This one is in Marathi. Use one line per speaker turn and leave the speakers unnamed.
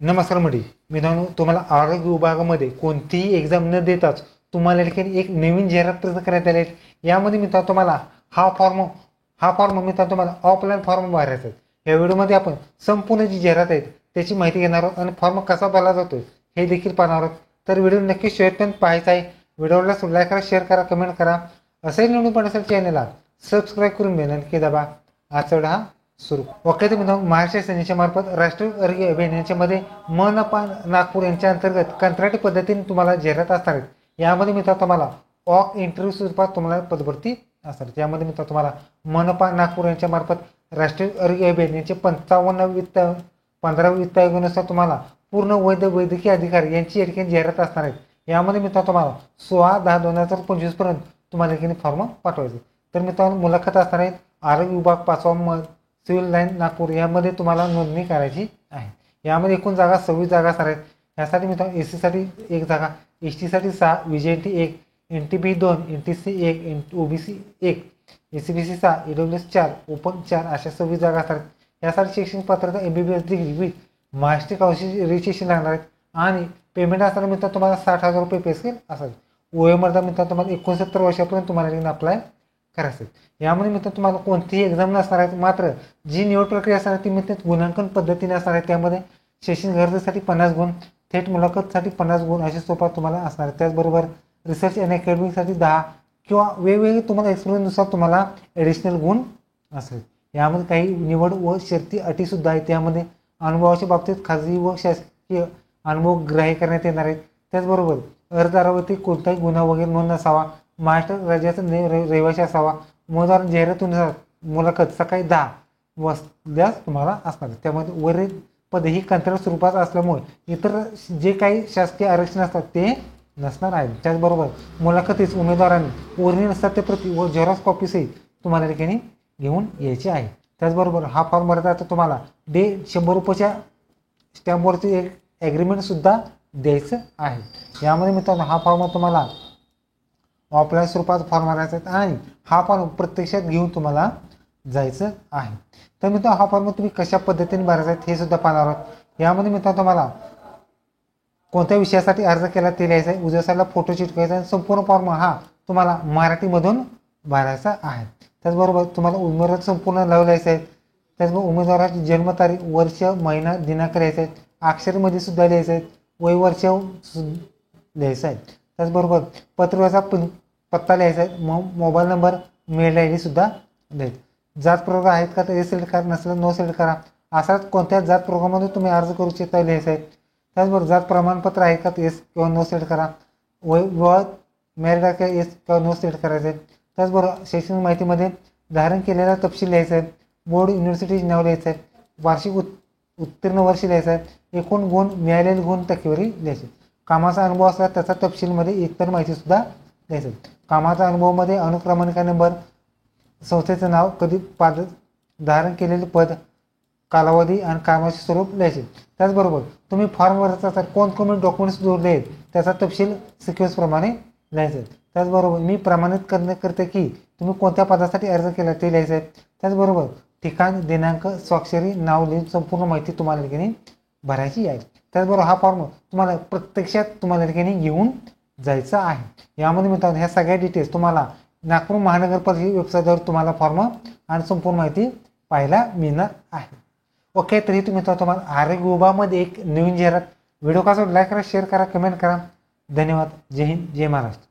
नमस्कार मंडळी. मित्रांनो, तुम्हाला आरोग्य विभागामध्ये कोणतीही एक्झाम न देताच तुम्हाला ठिकाणी एक नवीन जाहिरात प्रसिद्ध करण्यात आली आहे. यामध्ये मित्रांनो तुम्हाला हा फॉर्म मित्रांनो तुम्हाला ऑफलाईन फॉर्म भरायचा आहे. या व्हिडिओमध्ये आपण संपूर्ण जी जाहिरात आहे त्याची माहिती घेणार आहोत आणि फॉर्म कसा भरला जातो हे देखील पाहणार आहोत. तर व्हिडिओ नक्की शेवटपर्यंत पाहायचा आहे. व्हिडिओला लाईक करा, शेअर करा, कमेंट करा. असेही निवडून पाहण्यासाठी चॅनलला सबस्क्राईब करून नक्की दाबा. आजचा व्हिडिओ हा सुरू. ओके, तर मित्रांनो, महाराष्ट्र सेनेच्या मार्फत राष्ट्रीय आरोग्य अभियान यांच्यामध्ये मनपा नागपूर यांच्या अंतर्गत कंत्राटी पद्धतीने तुम्हाला जाहिरात असणार आहेत. यामध्ये मित्रांनो तुम्हाला ऑफ इंटरव्ह्यू स्वरूपात तुम्हाला पदभरती असणार. यामध्ये मित्रांनो तुम्हाला मनपा नागपूर यांच्या मार्फत राष्ट्रीय आरोग्य अभियान यांचे 15 वित्त आयोगानुसार तुम्हाला पूर्ण वैद्यकीय अधिकारी यांची या ठिकाणी जाहिरात असणार आहे. यामध्ये मित्रांनो तुम्हाला 16/10/2025 पर्यंत तुम्हाला या ठिकाणी फॉर्म पाठवायचे. तर मित्रांनो, मुलाखत असणार आहेत. आरोग्य विभाग 5 सिव्हिल लाईन नागपूर यामध्ये तुम्हाला नोंदणी करायची आहे. यामध्ये एकूण जागा 26 जागा असणार आहेत. यासाठी मित्रांनो SC साठी 1 जागा, ST साठी 6, VJT 1, NTB 2, NTC 1, OBC 1, SCBC 6, EWS 4, open 4 अशा 26 जागा असतात. यासाठी शैक्षणिक पात्रता MBBS degree with master council registration लागणार आहेत आणि पेमेंट असताना मित्रांनो तुम्हाला 60,000 पे स्केल असेल. वयोमर्यादा मित्रांनो तुम्हाला 69 वर्षापर्यंत तुम्हाला अप्लाय करायचं. यामध्ये मित्रांनो तुम्हाला कोणतीही एक्झाम नसणार आहे. मात्र जी निवड प्रक्रिया असणार ती मित्रांनो गुणांकन पद्धतीने असणार आहे. त्यामध्ये शैक्षणिक गरजेसाठी 50 गुण, थेट मुलाखतसाठी 50 गुण अशा स्वरूपात तुम्हाला असणार आहे. त्याचबरोबर रिसर्च आणि अकॅडमिकसाठी 10 किंवा वेगवेगळे तुम्हाला एक्सपिरियन्सनुसार तुम्हाला ॲडिशनल गुण असेल. यामध्ये काही निवड व शर्ती अटीसुद्धा आहेत. त्यामध्ये अनुभवाच्या बाबतीत खाजगी व शासकीय अनुभव ग्राह्य करण्यात येणार आहेत. त्याचबरोबर अर्जदारावरती कोणताही गुन्हा वगैरे नोंद नसावा, महाराष्ट्र राज्याचा रहिवासी असावा, उमेदवार जाहिरातीनुसार मुलाखत सकाळी 10 वाजल्यास तुम्हाला असणार. त्यामध्ये वरील पद ही कंत्राट स्वरूपात असल्यामुळे इतर जे काही शासकीय आरक्षण असतात ते नसणार आहे. त्याचबरोबर मुलाखतीस उमेदवारांनी ओरिजिनल सत्यप्रती व झेरॉक्स कॉपीसहित तुम्हाला ठिकाणी घेऊन यायचे आहे. त्याचबरोबर हा फॉर्म भरता आता तुम्हाला 100 रुपयाच्या स्टॅम्पवरती एक ॲग्रीमेंटसुद्धा द्यायचं आहे. यामध्ये मित्रांनो हा फॉर्म तुम्हाला ऑफलाईन स्वरूपात फॉर्म भरायचा आहे आणि हा फॉर्म प्रत्यक्षात घेऊन तुम्हाला जायचं आहे. तर मित्रांनो हा फॉर्म तुम्ही कशा पद्धतीने भरायचा आहे हे सुद्धा पाहणार आहोत. यामध्ये मित्रांनो तुम्हाला कोणत्या विषयासाठी अर्ज केला ते लिहायचा आहे, उजव्या साईडला फोटो चिटकायचा आहे. संपूर्ण फॉर्म हा तुम्हाला मराठीमधून भरायचा आहे. त्याचबरोबर तुम्हाला उमेदवाराचं संपूर्ण नाव लिहायचं आहे. त्याचबरोबर उमेदवाराची जन्मतारीख, वर्ष, महिना, दिनांक लिहायचा आहे. अक्षरमध्ये सुद्धा लिहायचं आहे. वय, वर्ष लिहायचं आहे. त्याचबरोबर पत्रव्यवहाराचा पत्ता लिहायचा आहे. मोबाईल नंबर, मेल ID सुद्धा लिहायचं. जात प्रवर्ग आहेत का तर सिलेक्ट करा, नसलं नो सिलेक्ट करा. असाच कोणत्या जात प्रवर्गामध्ये तुम्ही अर्ज करू इच्छिता लिहायचं आहे. त्याचबरोबर जात प्रमाणपत्र आहे का येस किंवा नो सिलेक्ट करा. विवाह मॅरिड आहे का येस किंवा नो सिलेक्ट करायचं आहे. त्याचबरोबर शैक्षणिक माहितीमध्ये धारण केलेला तपशील लिहायचा आहे. बोर्ड युनिव्हर्सिटीचे नाव लिहायचं आहे. वार्षिक उत्तीर्ण वर्ष लिहायचं आहे. एकूण गुण, मिळालेले गुण, टक्केवारी लिहायची. कामाचा अनुभव असला त्याचा तपशीलमध्ये इतर माहितीसुद्धा लिहायचं. कामाचा अनुभवामध्ये अनुक्रमांक नंबर, संस्थेचं नाव, कधी धारण केलेले पद, कालावधी आणि कामाचे स्वरूप लिहायचे. त्याचबरोबर तुम्ही फॉर्म भरता कोणकोणते डॉक्युमेंट्स जोडले आहेत त्याचा तपशील सिक्वेन्सप्रमाणे लिहायचं. त्याचबरोबर मी प्रमाणित करते की तुम्ही कोणत्या पदासाठी अर्ज केला ते लिहायचं आहे. त्याचबरोबर ठिकाण, दिनांक, स्वाक्षरी, नाव लिहून संपूर्ण माहिती तुम्हाला ठिकाणी भरायची आहे. त्याचबरोबर हा फॉर्म तुम्हाला प्रत्यक्षात तुम्हाला ठिकाणी घेऊन जायचं आहे. यामध्ये मित्रांनो ह्या सगळ्या डिटेल्स तुम्हाला नागपूर महानगरपालिका वेबसाईटवर तुम्हाला फॉर्म आणि संपूर्ण माहिती पाहायला मिळणार आहे. ओके, तरी तुम्हाला आरोग्य विभागामध्ये एक नवीन जाहिरात. व्हिडिओ कसा लाईक करा, शेअर करा, कमेंट करा. धन्यवाद. जय हिंद, जय महाराष्ट्र.